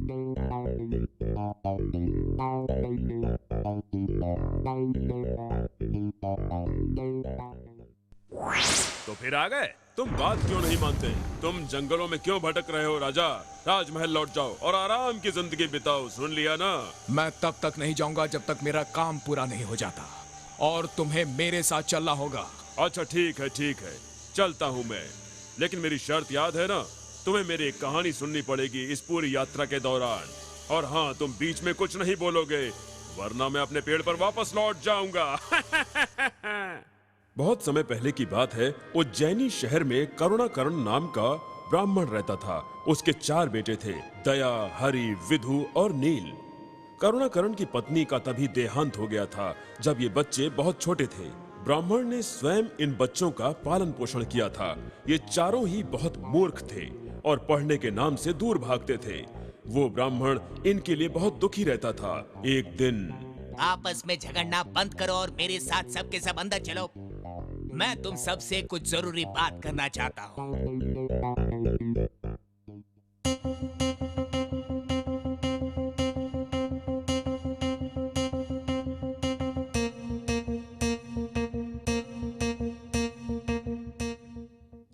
तो फिर आ गए। तुम बात क्यों नहीं मानते? तुम जंगलों में क्यों भटक रहे हो राजा? राजमहल लौट जाओ और आराम की जिंदगी बिताओ, सुन लिया ना? मैं तब तक नहीं जाऊंगा जब तक मेरा काम पूरा नहीं हो जाता, और तुम्हें मेरे साथ चलना होगा। अच्छा ठीक है, चलता हूँ मैं, लेकिन मेरी शर्त याद है ना? तुम्हें मेरी एक कहानी सुननी पड़ेगी इस पूरी यात्रा के दौरान। और हाँ, तुम बीच में कुछ नहीं बोलोगे, वरना मैं अपने पेड़ पर वापस लौट जाऊंगा। बहुत समय पहले की बात है। उज्जैनी शहर में करुणाकरण नाम का ब्राह्मण रहता था। उसके 4 बेटे थे, दया, हरि, विधु और नील। करुणाकरण की पत्नी का तभी देहांत हो गया था जब ये बच्चे बहुत छोटे थे। ब्राह्मण ने स्वयं इन बच्चों का पालन पोषण किया था। ये चारों ही बहुत मूर्ख थे और पढ़ने के नाम से दूर भागते थे। वो ब्राह्मण इनके लिए बहुत दुखी रहता था। एक दिन, आपस में झगड़ना बंद करो और मेरे साथ सबके सब अंदर चलो। मैं तुम सबसे कुछ जरूरी बात करना चाहता हूँ।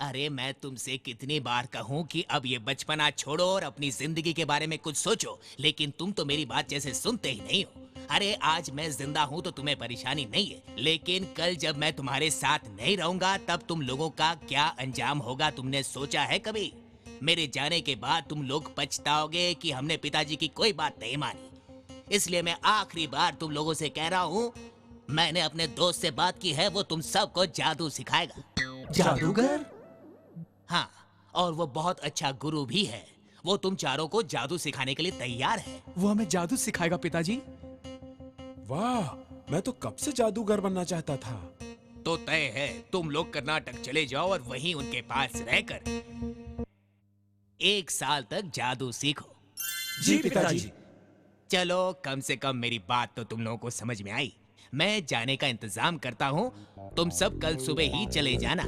अरे मैं तुमसे कितनी बार कहूँ कि अब ये बचपना छोड़ो और अपनी जिंदगी के बारे में कुछ सोचो, लेकिन तुम तो मेरी बात जैसे सुनते ही नहीं हो। अरे आज मैं जिंदा हूँ तो तुम्हें परेशानी नहीं है, लेकिन कल जब मैं तुम्हारे साथ नहीं रहूंगा तब तुम लोगों का क्या अंजाम होगा तुमने सोचा है कभी? मेरे जाने के बाद तुम लोग पछताओगे कि हमने पिताजी की कोई बात नहीं मानी। इसलिए मैं आखिरी बार तुम लोगों से कह रहा हूँ, मैंने अपने दोस्त से बात की है, वो तुम सबको जादू सिखाएगा। जादूगर? हाँ, और वो बहुत अच्छा गुरु भी है। वो तुम चारों को जादू सिखाने के लिए तैयार है। वो हमें जादू सिखाएगा पिताजी? वाह, मैं तो कब से जादूगर बनना चाहता था। तो तय है, तुम लोग कर्नाटक चले जाओ और वहीं उनके पास रहकर 1 साल तक जादू सीखो। जी पिताजी। चलो, कम से कम मेरी बात तो तुम लोगों को समझ में आई। मैं जाने का इंतजाम करता हूँ, तुम सब कल सुबह ही चले जाना।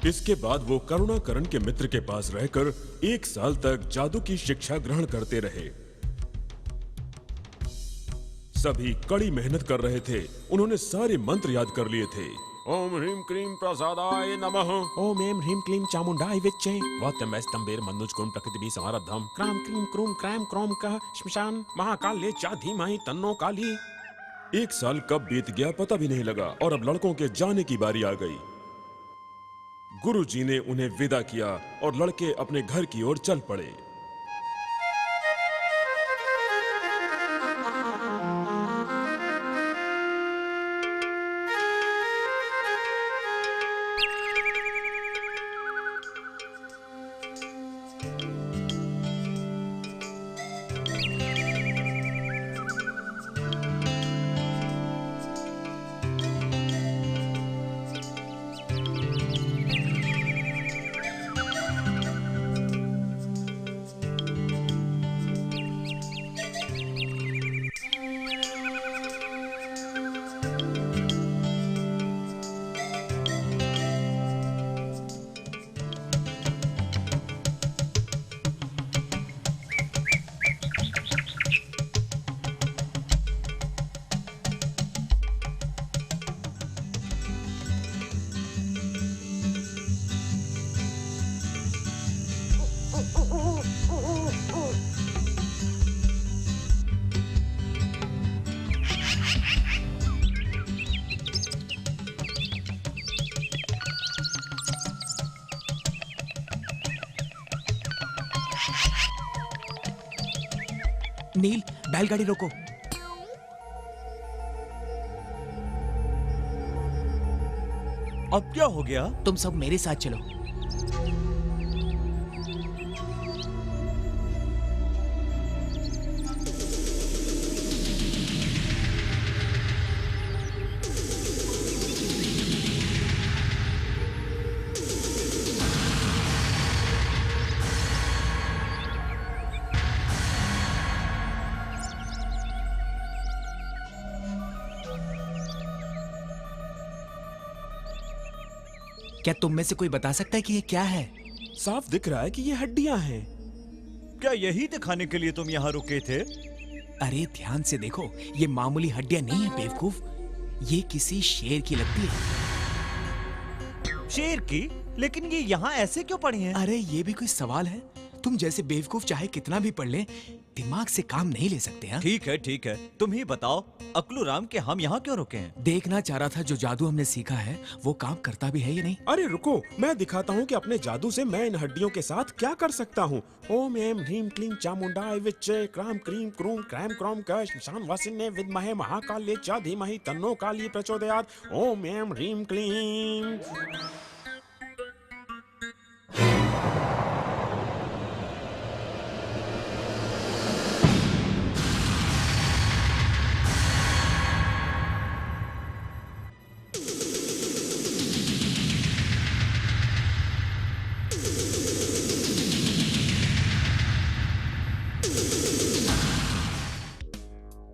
इसके बाद वो करुणाकरण के मित्र के पास रहकर 1 साल तक जादू की शिक्षा ग्रहण करते रहे। सभी कड़ी मेहनत कर रहे थे। उन्होंने सारे मंत्र याद कर लिए थे। ओम ह्रीम क्लीम प्रसादाय नमः। ओम एम ह्रीम क्लीम चामुंडाय विच्चे। वात्यमेस्तंबेर मनुजकुंड प्रकृतिभिः समारब्धम्। क्राम क्लीम क्रूम क्रैम क्रोम का श्मशान महाकाल्ये च धीमहि तन्नो काली। 1 साल कब बीत गया पता भी नहीं लगा और अब लड़कों के जाने की बारी आ गई। गुरुजी ने उन्हें विदा किया और लड़के अपने घर की ओर चल पड़े। नील, बैलगाड़ी रोको। अब क्या हो गया? तुम सब मेरे साथ चलो। क्या तुम में से कोई बता सकता है कि ये क्या है? साफ दिख रहा है कि ये हड्डियां हैं। क्या यही दिखाने के लिए तुम यहाँ रुके थे? अरे ध्यान से देखो, ये मामूली हड्डियां नहीं है बेवकूफ, ये किसी शेर की लगती है। शेर की? लेकिन ये यहाँ ऐसे क्यों पड़ी हैं? अरे ये भी कोई सवाल है? तुम जैसे बेवकूफ चाहे कितना भी पढ़ लें, दिमाग से काम नहीं ले सकते हैं। ठीक है, तुम ही बताओ अकलू राम के हम यहाँ क्यों रुके हैं? देखना चाह रहा था जो जादू हमने सीखा है वो काम करता भी है या नहीं। अरे रुको, मैं दिखाता हूँ कि अपने जादू से मैं इन हड्डियों के साथ क्या कर सकता हूँ। ओम एम ह्रीम क्लीम चामुंडाय विच्चे क्राम क्रीम क्रूम क्रैम क्रॉम कश शान वासिन्ने विद्महे महाकाल्ये च धीमहि तन्नो काली प्रचोदयात्। ओम एम ह्रीम क्लीम।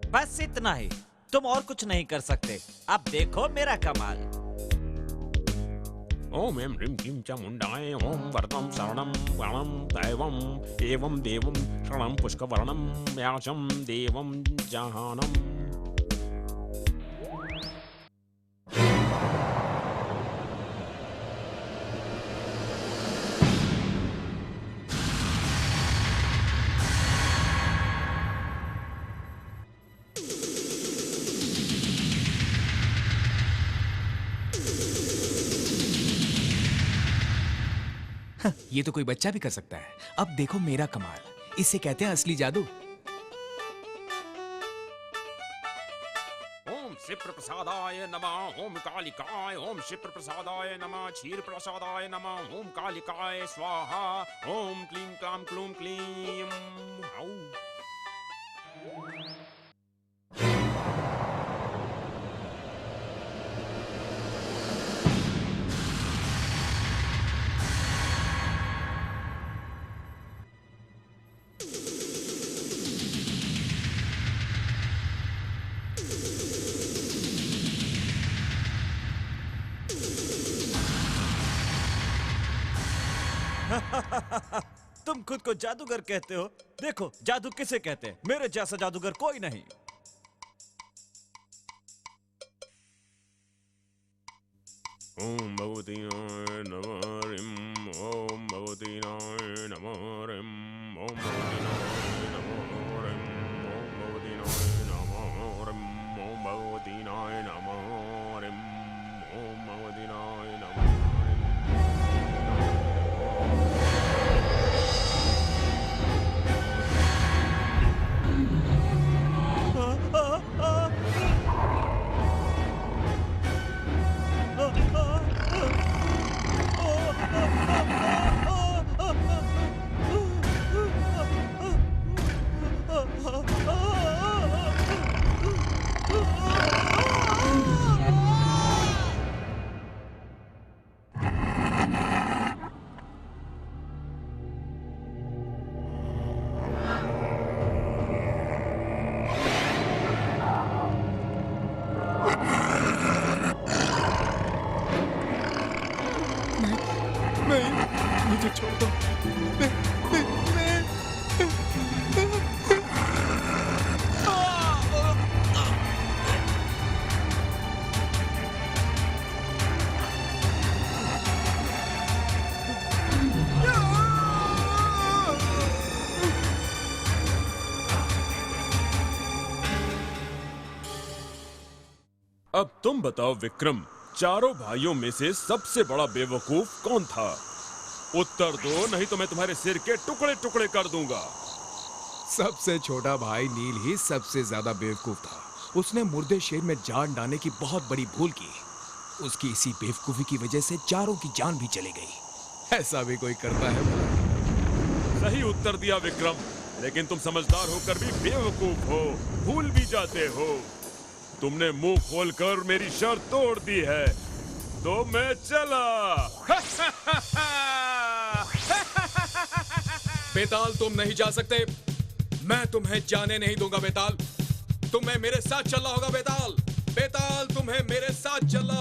बस इतना ही, तुम और कुछ नहीं कर सकते। अब देखो मेरा कमाल। ओम एम ह्रीम क्लीम चामुंडाय ओम वरदं शरणं वरणं दैवं एवं देवं शरणं पुष्कवर्णं व्यासं देवं जहानम्। ये तो कोई बच्चा भी कर सकता है। अब देखो मेरा कमाल, इसे कहते हैं असली जादू। ओम शिप्र प्रसादाय नमः ओम कालिकाय ओम शिप्र प्रसादाय नमः क्षीर प्रसादाय नमः ओम कालिकाय स्वाहा ओम क्लीं क्लां क्लूं क्लीं औ। तुम खुद को जादूगर कहते हो। देखो जादू किसे कहते हैं, मेरे जैसा जादूगर कोई नहीं। ओम भगवतीनाय नमः ह्रीं ओम भगवतीनाय नमः ह्रीं ओम भगवतीनाय नमः ह्रीं ओम भगवतीनाय नमः ह्रीं ओम भगवतीनाय नमः ह्रीं ओम भगवतीनाय नमः ह्रीं। मुझे छोड़ दो। अब तुम बताओ विक्रम, चारों भाइयों में से सबसे बड़ा बेवकूफ कौन था? उत्तर दो, नहीं तो मैं तुम्हारे सिर के टुकड़े टुकड़े कर दूंगा। सबसे छोटा भाई नील ही सबसे ज्यादा बेवकूफ था। उसने मुर्दे शेर में जान डालने की बहुत बड़ी भूल की। उसकी इसी बेवकूफी की वजह से चारों की जान भी चली गई। ऐसा भी कोई करता है भला? सही उत्तर दिया विक्रम, लेकिन तुम समझदार होकर भी बेवकूफ हो, भूल भी जाते हो। तुमने मुंह खोलकर मेरी शर्त तोड़ दी है, तो मैं चला। बेताल, तुम नहीं जा सकते। मैं तुम्हें जाने नहीं दूंगा बेताल। तुम्हें मेरे साथ चलना होगा बेताल। बेताल, तुम्हें मेरे साथ चलना